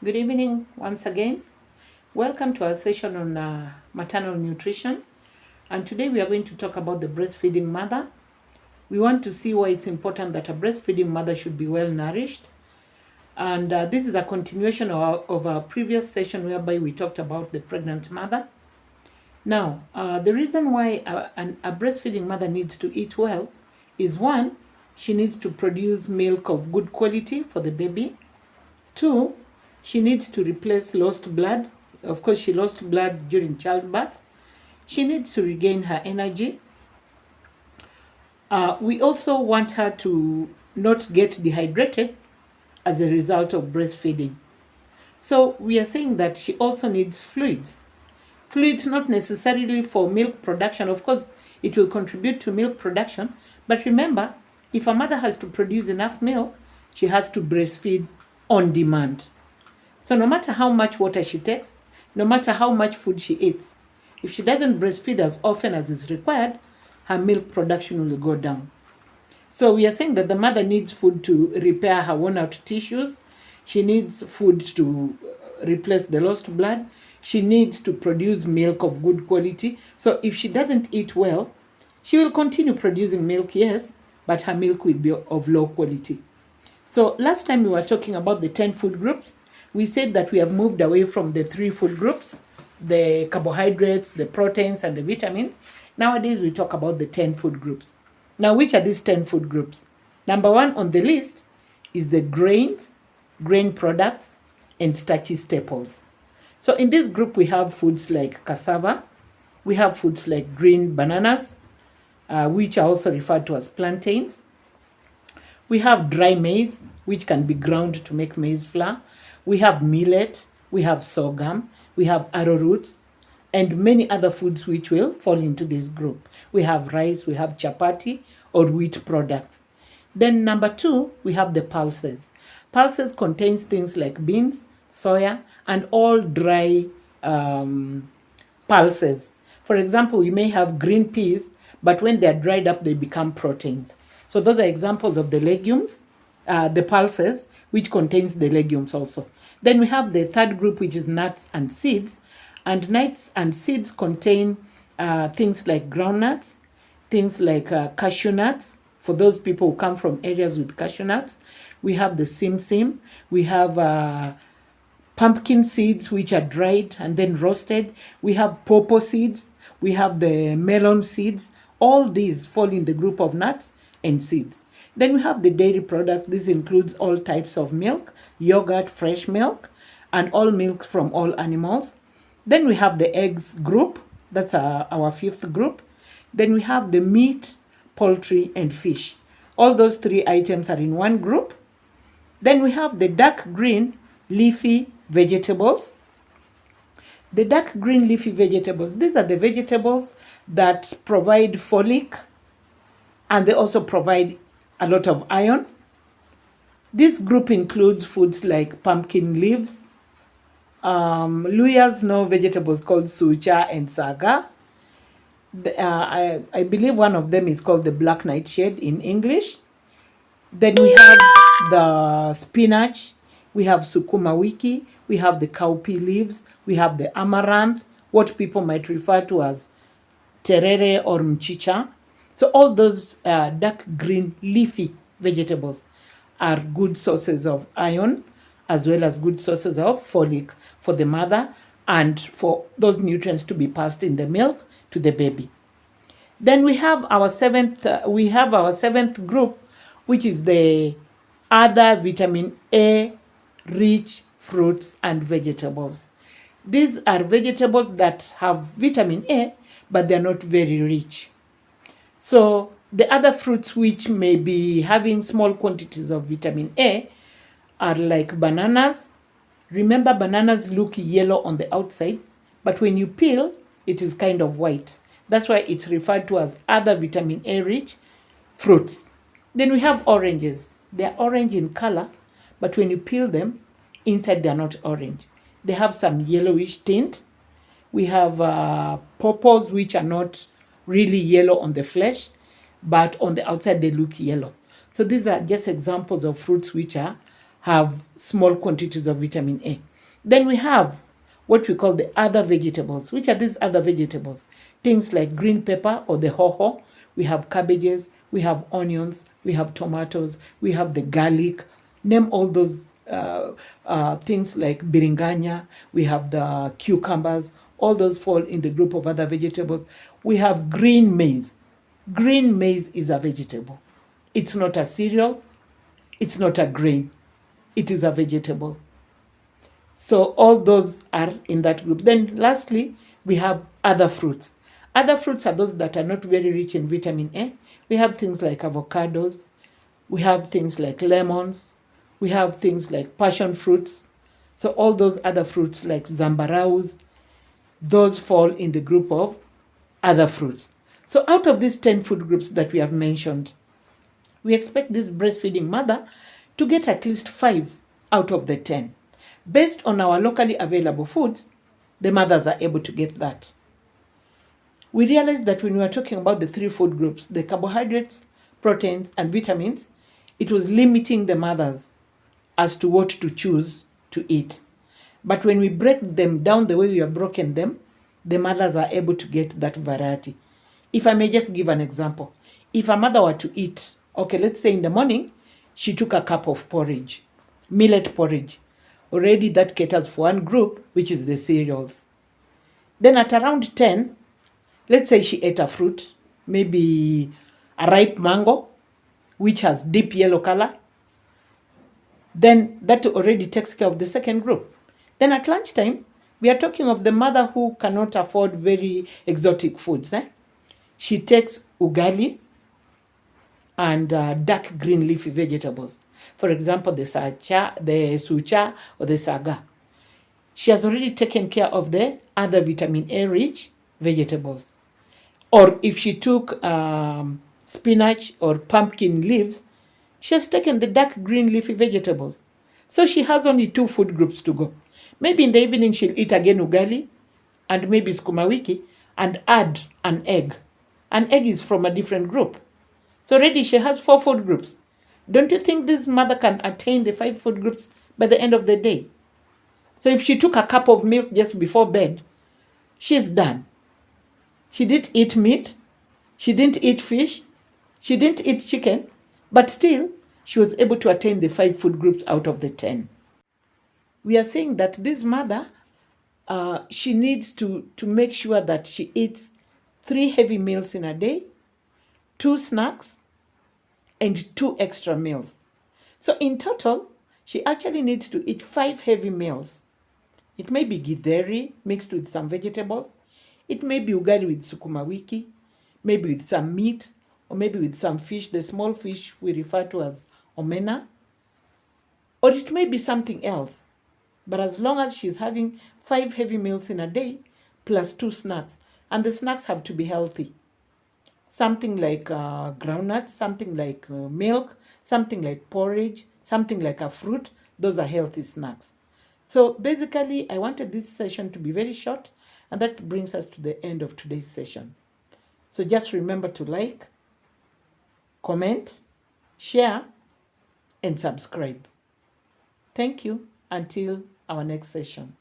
Good evening once again. Welcome to our session on maternal nutrition. And today we are going to talk about the breastfeeding mother. We want to see why it's important that a breastfeeding mother should be well nourished. And this is a continuation of our previous session whereby we talked about the pregnant mother. Now, the reason why a breastfeeding mother needs to eat well is one, she needs to produce milk of good quality for the baby. Two, she needs to replace lost blood. Of course, she lost blood during childbirth. She needs to regain her energy. We also want her to not get dehydrated as a result of breastfeeding. So we are saying that she also needs fluids. Fluids not necessarily for milk production. Of course, it will contribute to milk production. But remember, if a mother has to produce enough milk, she has to breastfeed on demand. So no matter how much water she takes, no matter how much food she eats, if she doesn't breastfeed as often as is required, her milk production will go down. So we are saying that the mother needs food to repair her worn out tissues. She needs food to replace the lost blood. She needs to produce milk of good quality. So if she doesn't eat well, she will continue producing milk, yes, but her milk will be of low quality. So last time we were talking about the 10 food groups. We said that we have moved away from the 3 food groups, the carbohydrates, the proteins, and the vitamins. Nowadays, we talk about the 10 food groups. Now, which are these 10 food groups? Number 1 on the list is the grains, grain products, and starchy staples. So in this group, we have foods like cassava. We have foods like green bananas, which are also referred to as plantains. We have dry maize, which can be ground to make maize flour. We have millet, we have sorghum, we have arrowroots, and many other foods which will fall into this group. We have rice, we have chapati or wheat products. Then number 2, we have the pulses. Pulses contains things like beans, soya, and all dry pulses. For example, you may have green peas, but when they're dried up, they become proteins. So those are examples of the legumes, the pulses, which contains the legumes also. Then we have the third group, which is nuts and seeds. And nuts and seeds contain things like groundnuts, things like cashew nuts, for those people who come from areas with cashew nuts. We have the simsim. We have pumpkin seeds, which are dried and then roasted. We have pawpaw seeds. We have the melon seeds. All these fall in the group of nuts and seeds. Then we have the dairy products. This includes all types of milk, yogurt, fresh milk, and all milk from all animals. Then we have the eggs group. That's our 5th group. Then we have the meat, poultry, and fish. All those 3 items are in one group. Then we have the dark green leafy vegetables. The dark green leafy vegetables, these are the vegetables that provide folic, and they also provide a lot of iron. This group includes foods like pumpkin leaves. Luyas know vegetables called sucha and saga. I believe one of them is called the black nightshade in English. Then we have the spinach, we have sukuma wiki, we have the cowpea leaves, we have the amaranth, what people might refer to as terere or mchicha. So all those dark green leafy vegetables are good sources of iron, as well as good sources of folic for the mother and for those nutrients to be passed in the milk to the baby. Then we have our seventh group, which is the other vitamin A rich fruits and vegetables. These are vegetables that have vitamin A, but they're not very rich. So the other fruits which may be having small quantities of vitamin A are like bananas. Remember, bananas look yellow on the outside, but when you peel, it is kind of white. That's why it's referred to as other vitamin A rich fruits. Then we have oranges. They're orange in color, but when you peel them, inside they're not orange. They have some yellowish tint. We have pawpaws, which are not really yellow on the flesh, but on the outside they look yellow. So these are just examples of fruits which have small quantities of vitamin A. Then we have what we call the other vegetables. Which are these other vegetables? Things like green pepper or the hoho. We have cabbages, we have onions, we have tomatoes, we have the garlic. Name all those things like biringanya. We have the cucumbers. All those fall in the group of other vegetables. We have green maize. Green maize is a vegetable. It's not a cereal. It's not a grain. It is a vegetable. So all those are in that group. Then lastly, we have other fruits. Other fruits are those that are not very rich in vitamin A. We have things like avocados. We have things like lemons. We have things like passion fruits. So all those other fruits like zambaraus, those fall in the group of other fruits. So out of these 10 food groups that we have mentioned, we expect this breastfeeding mother to get at least 5 out of the 10. Based on our locally available foods, the mothers are able to get that. We realized that when we were talking about the 3 food groups, the carbohydrates, proteins, and vitamins, it was limiting the mothers as to what to choose to eat. But when we break them down the way we have broken them, the mothers are able to get that variety. If I may just give an example. If a mother were to eat, okay, let's say in the morning, she took a cup of porridge, millet porridge. Already that caters for one group, which is the cereals. Then at around 10, let's say she ate a fruit, maybe a ripe mango, which has deep yellow color. Then that already takes care of the second group. Then at lunchtime, we are talking of the mother who cannot afford very exotic foods. She takes ugali and dark green leafy vegetables. For example, the sucha, or the saga. She has already taken care of the other vitamin A rich vegetables. Or if she took spinach or pumpkin leaves, she has taken the dark green leafy vegetables. So she has only 2 food groups to go. Maybe in the evening she'll eat again ugali and maybe sukuma wiki and add an egg. An egg is from a different group. So already she has 4 food groups. Don't you think this mother can attain the 5 food groups by the end of the day? So if she took a cup of milk just before bed, she's done. She didn't eat meat, she didn't eat fish, she didn't eat chicken, but still she was able to attain the 5 food groups out of the 10. We are saying that this mother, she needs to make sure that she eats 3 heavy meals in a day, 2 snacks, and 2 extra meals. So in total, she actually needs to eat 5 heavy meals. It may be githeri mixed with some vegetables. It may be ugali with sukuma wiki, maybe with some meat, or maybe with some fish, the small fish we refer to as omena. Or it may be something else. But as long as she's having 5 heavy meals in a day, plus 2 snacks, and the snacks have to be healthy. Something like groundnuts, something like milk, something like porridge, something like a fruit. Those are healthy snacks. So basically, I wanted this session to be very short, and that brings us to the end of today's session. So just remember to like, comment, share, and subscribe. Thank you. Until our next session.